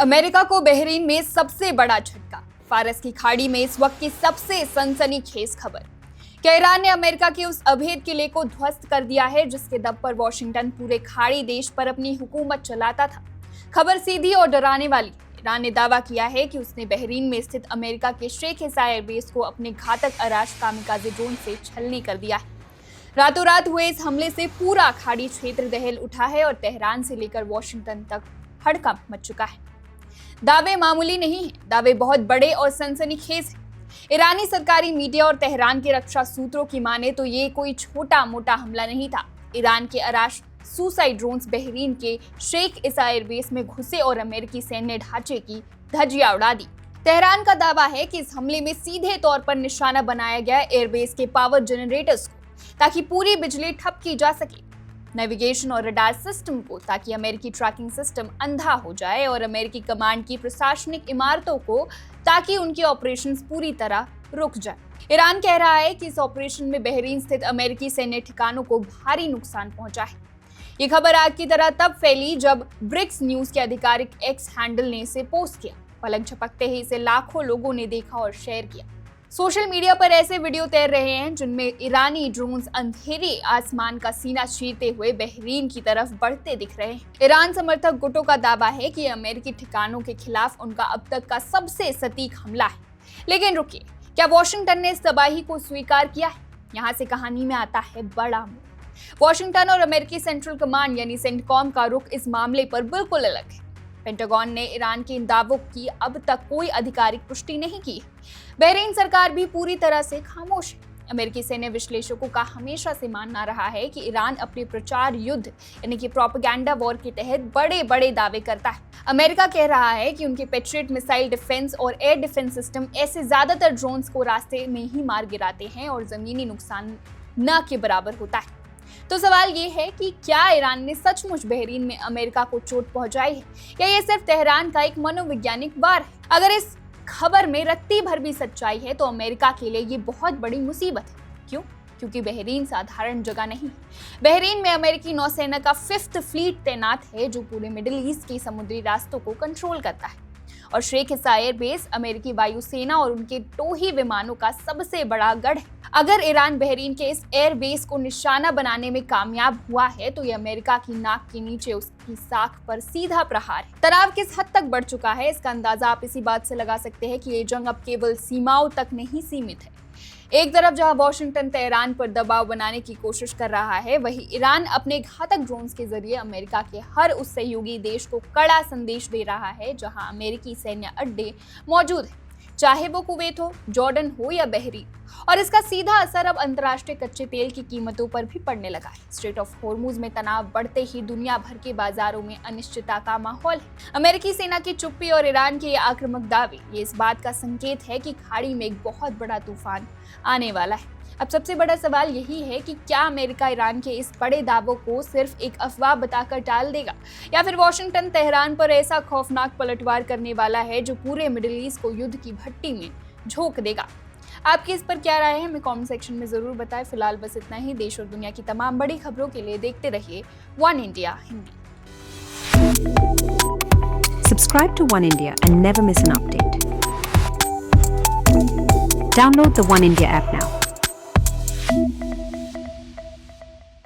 America को Bahrain में सबसे बड़ा झटका। फारस की खाड़ी में इस वक्त की सबसे सनसनीखेज खबर। क्या ईरान ने अमेरिका के उस अभेद किले को ध्वस्त कर दिया है जिसके दम पर वॉशिंगटन पूरे खाड़ी देश पर अपनी हुकूमत चलाता था? खबर सीधी और डराने वाली। ईरान ने दावा किया है कि उसने बहरीन में स्थित अमेरिका के शेख ईसा एयरबेस को अपने घातक अराश कामिकाज़े ड्रोन से छलनी कर दिया है। रातों रात हुए इस हमले से पूरा खाड़ी क्षेत्र दहल उठा है और तेहरान से लेकर वॉशिंगटन तक हड़कंप मच चुका है। दावे मामूली नहीं हैं, दावे बहुत बड़े और सनसनीखेज हैं। ईरानी सरकारी मीडिया और तेहरान के रक्षा सूत्रों की माने तो ये कोई छोटा मोटा हमला नहीं था। ईरान के अराश सुसाइड ड्रोन्स बहरीन के शेख ईसा एयरबेस में घुसे और अमेरिकी सैन्य ढांचे की धज्जियां उड़ा दी। तेहरान का दावा है कि इस हमले में सीधे तौर पर निशाना बनाया गया एयरबेस के पावर जनरेटर्स को, ताकि पूरी बिजली ठप की जा सके, नेविगेशन और रडार सिस्टम को, ताकि अमेरिकी ट्रैकिंग सिस्टम अंधा हो जाए, और अमेरिकी कमांड की प्रशासनिक इमारतों को, ताकि उनके ऑपरेशंस पूरी तरह रुक जाए। ईरान कह रहा है कि इस ऑपरेशन में बहरीन स्थित अमेरिकी सैन्य ठिकानों को भारी नुकसान पहुंचा है। ये खबर आग की तरह तब फैली जब ब्रिक्स न्यूज के आधिकारिक एक्स हैंडल ने इसे पोस्ट किया। पलक झपकते ही इसे लाखों लोगों ने देखा और शेयर किया। सोशल मीडिया पर ऐसे वीडियो तैर रहे हैं जिनमें ईरानी ड्रोन्स अंधेरे आसमान का सीना चीरते हुए बहरीन की तरफ बढ़ते दिख रहे हैं। ईरान समर्थक गुटों का दावा है कि अमेरिकी ठिकानों के खिलाफ उनका अब तक का सबसे सटीक हमला है। लेकिन रुकिए, क्या वॉशिंगटन ने इस तबाही को स्वीकार किया है? यहाँ से कहानी में आता है बड़ा मोड़। वॉशिंगटन और अमेरिकी सेंट्रल कमांड यानी सेंटकॉम का रुख इस मामले पर बिल्कुल अलग है। पेंटागन ने ईरान के इन दावों की अब तक कोई आधिकारिक पुष्टि नहीं की। बहरीन सरकार भी पूरी तरह से खामोश है। अमेरिकी सैन्य विश्लेषकों का हमेशा से मानना रहा है कि ईरान अपने प्रचार युद्ध यानी कि प्रोपेगेंडा वॉर के तहत बड़े बड़े दावे करता है। अमेरिका कह रहा है कि उनके पेट्रियट मिसाइल डिफेंस और एयर डिफेंस सिस्टम ऐसे ज्यादातर ड्रोन्स को रास्ते में ही मार गिराते हैं और जमीनी नुकसान न के बराबर होता है। तो सवाल ये है कि क्या ईरान ने सचमुच बहरीन में अमेरिका को चोट पहुंचाई है, या ये सिर्फ तेहरान का एक मनोवैज्ञानिक वार है? अगर इस खबर में रत्ती भर भी सच्चाई है तो अमेरिका के लिए ये बहुत बड़ी मुसीबत है। क्यों? क्योंकि बहरीन साधारण जगह नहीं। बहरीन में अमेरिकी नौसेना का 5th फ्लीट तैनात है जो पूरे मिडिल ईस्ट के समुद्री रास्तों को कंट्रोल करता है, और शेख ईसा एयरबेस अमेरिकी वायुसेना और उनके टोही विमानों का सबसे बड़ा गढ़ है। अगर ईरान बहरीन के इस एयरबेस को निशाना बनाने में कामयाब हुआ है तो ये अमेरिका की नाक के नीचे उसकी साख पर सीधा प्रहार है। तनाव किस हद तक बढ़ चुका है इसका अंदाजा आप इसी बात से लगा सकते हैं कि ये जंग अब केवल सीमाओं तक नहीं सीमित है। एक तरफ जहां वॉशिंगटन तेहरान पर दबाव बनाने की कोशिश कर रहा है, वहीं ईरान अपने घातक ड्रोन्स के जरिए अमेरिका के हर उस सहयोगी देश को कड़ा संदेश दे रहा है जहां अमेरिकी सैन्य अड्डे मौजूद हैं, चाहे वो कुवैत हो, जॉर्डन हो या बहरीन। और इसका सीधा असर अब अंतर्राष्ट्रीय कच्चे तेल की कीमतों पर भी पड़ने लगा है। स्ट्रेट ऑफ हॉर्मुज में तनाव बढ़ते ही दुनिया भर के बाजारों में अनिश्चितता का माहौल है। अमेरिकी सेना की चुप्पी और ईरान के ये आक्रामक दावे ये इस बात का संकेत है कि खाड़ी में एक बहुत बड़ा तूफान आने वाला है। अब सबसे बड़ा सवाल यही है कि क्या अमेरिका ईरान के इस बड़े दावों को सिर्फ एक अफवाह बताकर टाल देगा, या फिर वॉशिंगटन तेहरान पर ऐसा खौफनाक पलटवार करने वाला है जो पूरे मिडिल ईस्ट को युद्ध की भट्टी में झोंक देगा? आपकी इस पर क्या राय है हमें कमेंट सेक्शन में जरूर बताएं। फिलहाल बस इतना ही। देश और दुनिया की तमाम बड़ी खबरों के लिए देखते रहिए one India Hindi. Subscribe to One India and never miss an update. Download the One India app now.